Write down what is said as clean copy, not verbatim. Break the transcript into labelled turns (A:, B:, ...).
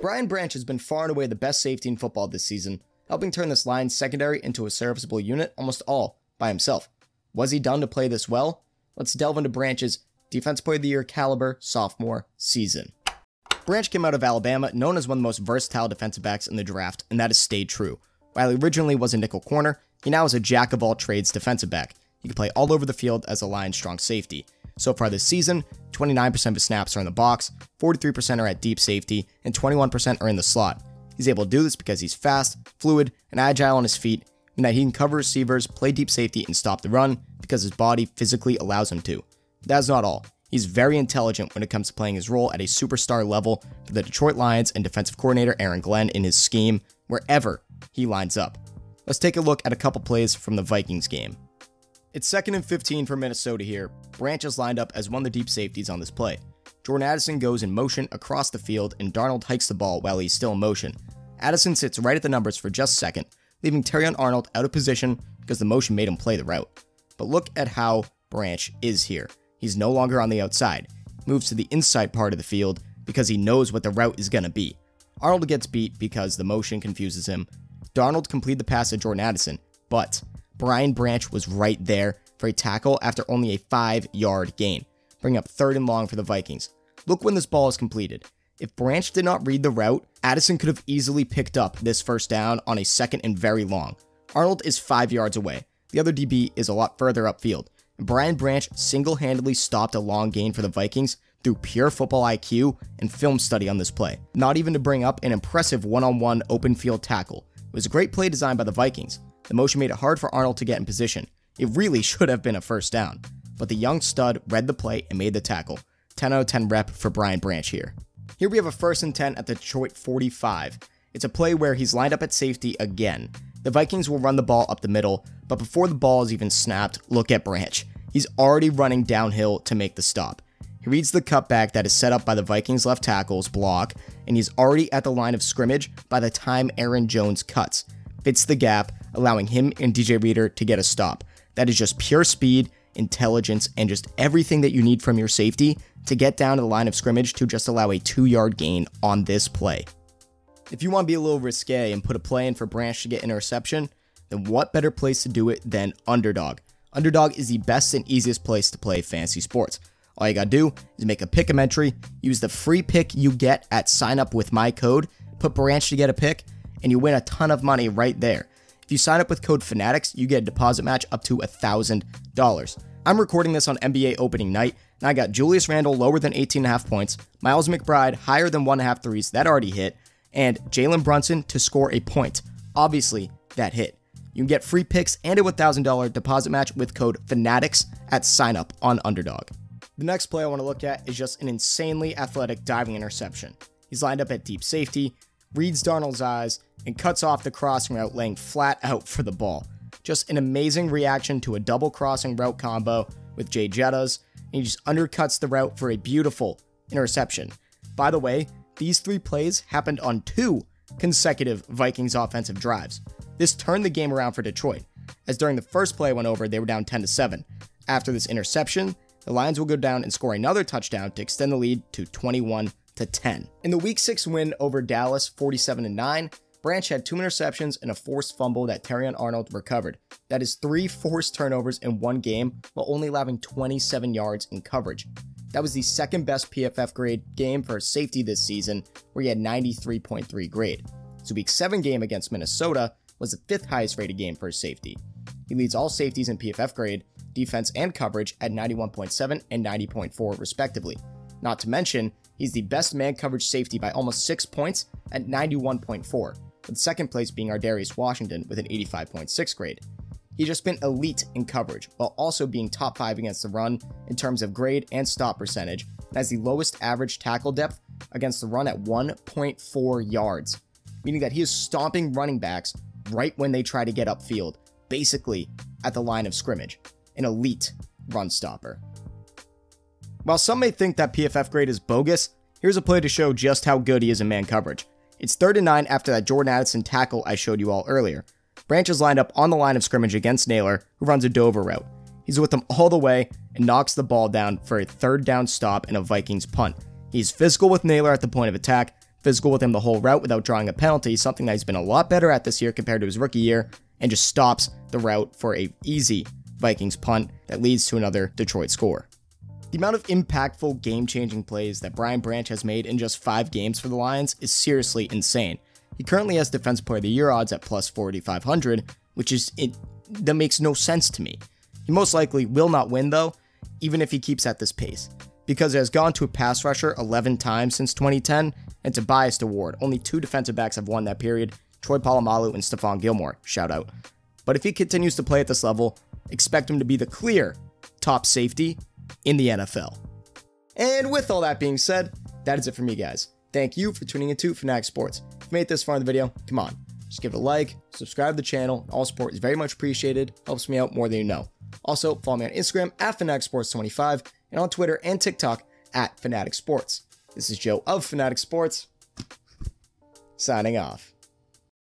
A: Brian Branch has been far and away the best safety in football this season, helping turn this Lions secondary into a serviceable unit almost all by himself. Was he done to play this well? Let's delve into Branch's Defensive Player of the Year caliber sophomore season. Branch came out of Alabama, known as one of the most versatile defensive backs in the draft, and that has stayed true. While he originally was a nickel corner, he now is a jack-of-all-trades defensive back. He can play all over the field as a Lions strong safety. So far this season, 29% of his snaps are in the box, 43% are at deep safety, and 21% are in the slot. He's able to do this because he's fast, fluid, and agile on his feet, and that he can cover receivers, play deep safety, and stop the run because his body physically allows him to. That's not all. He's very intelligent when it comes to playing his role at a superstar level for the Detroit Lions and defensive coordinator Aaron Glenn in his scheme, wherever he lines up. Let's take a look at a couple plays from the Vikings game. It's 2nd and 15 for Minnesota here. Branch is lined up as one of the deep safeties on this play. Jordan Addison goes in motion across the field and Darnold hikes the ball while he's still in motion. Addison sits right at the numbers for just a second, leaving Terrion Arnold out of position because the motion made him play the route. But look at how Branch is here. He's no longer on the outside, moves to the inside part of the field because he knows what the route is going to be. Arnold gets beat because the motion confuses him. Darnold completed the pass to Jordan Addison, but Brian Branch was right there for a tackle after only a 5-yard gain, bringing up 3rd and long for the Vikings. Look when this ball is completed. If Branch did not read the route, Addison could have easily picked up this first down on a 2nd and very long. Arnold is 5 yards away. The other DB is a lot further upfield. Brian Branch single-handedly stopped a long gain for the Vikings through pure football IQ and film study on this play, not even to bring up an impressive one-on-one open field tackle. It was a great play designed by the Vikings. The motion made it hard for Arnold to get in position. It really should have been a first down, but the young stud read the play and made the tackle. 10 out of 10 rep for Brian Branch here. Here we have a 1st and 10 at the Detroit 45. It's a play where he's lined up at safety again. The Vikings will run the ball up the middle, but before the ball is even snapped, look at Branch. He's already running downhill to make the stop. He reads the cutback that is set up by the Vikings left tackle's block, and he's already at the line of scrimmage by the time Aaron Jones cuts. Fits the gap, allowing him and DJ Reader to get a stop. That is just pure speed, intelligence, and just everything that you need from your safety to get down to the line of scrimmage to just allow a 2-yard gain on this play. If you want to be a little risque and put a play in for Branch to get interception, then what better place to do it than Underdog? Underdog is the best and easiest place to play fantasy sports. All you gotta do is make a pick'em entry, use the free pick you get at sign up with my code, put Branch to get a pick, and you win a ton of money right there. If you sign up with code Fanatics, you get a deposit match up to $1,000. I'm recording this on NBA opening night, and I got Julius Randle lower than 18.5 points, Miles McBride higher than 1.5 threes, that already hit, and Jalen Brunson to score a point. Obviously, that hit. You can get free picks and a $1,000 deposit match with code Fanatics at sign up on Underdog. The next play I want to look at is just an insanely athletic diving interception. He's lined up at deep safety, reads Darnold's eyes, and cuts off the crossing route laying flat out for the ball. Just an amazing reaction to a double crossing route combo with Jay Jettas, and he just undercuts the route for a beautiful interception. By the way, these 3 plays happened on 2 consecutive Vikings offensive drives. This turned the game around for Detroit, as during the first play went over, they were down 10-7. After this interception, the Lions will go down and score another touchdown to extend the lead to 21-10. In the Week 6 win over Dallas, 47-9, Branch had 2 interceptions and a forced fumble that Terrion Arnold recovered. That is 3 forced turnovers in one game, while only allowing 27 yards in coverage. That was the 2nd best PFF grade game for a safety this season, where he had 93.3 grade. So Week 7 game against Minnesota was the 5th highest rated game for a safety. He leads all safeties in PFF grade, defense, and coverage at 91.7 and 90.4 respectively. Not to mention, he's the best man coverage safety by almost 6 points at 91.4, with 2nd place being Ardarius Washington with an 85.6 grade. He's just been elite in coverage, while also being top 5 against the run in terms of grade and stop percentage, and has the lowest average tackle depth against the run at 1.4 yards, meaning that he is stomping running backs right when they try to get upfield, basically at the line of scrimmage. An elite run stopper. While some may think that PFF grade is bogus, here's a play to show just how good he is in man coverage. It's 3rd and 9 after that Jordan Addison tackle I showed you all earlier. Branch is lined up on the line of scrimmage against Naylor, who runs a Dover route. He's with him all the way and knocks the ball down for a 3rd down stop and a Vikings punt. He's physical with Naylor at the point of attack, physical with him the whole route without drawing a penalty, something that he's been a lot better at this year compared to his rookie year, and just stops the route for a easy Vikings punt that leads to another Detroit score. The amount of impactful, game-changing plays that Brian Branch has made in just 5 games for the Lions is seriously insane. He currently has Defensive Player of the Year odds at plus 4,500, that makes no sense to me. He most likely will not win though, even if he keeps at this pace, because it has gone to a pass rusher 11 times since 2010, and it's a biased award. Only 2 defensive backs have won that period, Troy Polamalu and Stephon Gilmore, shout out. But if he continues to play at this level, expect him to be the clear top safety in the NFL. And with all that being said, that is it for me, guys. Thank you for tuning into Fanatic Sports. If you made it this far in the video, come on, just give it a like, subscribe to the channel. All support is very much appreciated, helps me out more than you know. Also, follow me on Instagram at FanaticSports25 and on Twitter and TikTok at Fanatic Sports. This is Joe of Fanatic Sports, signing off.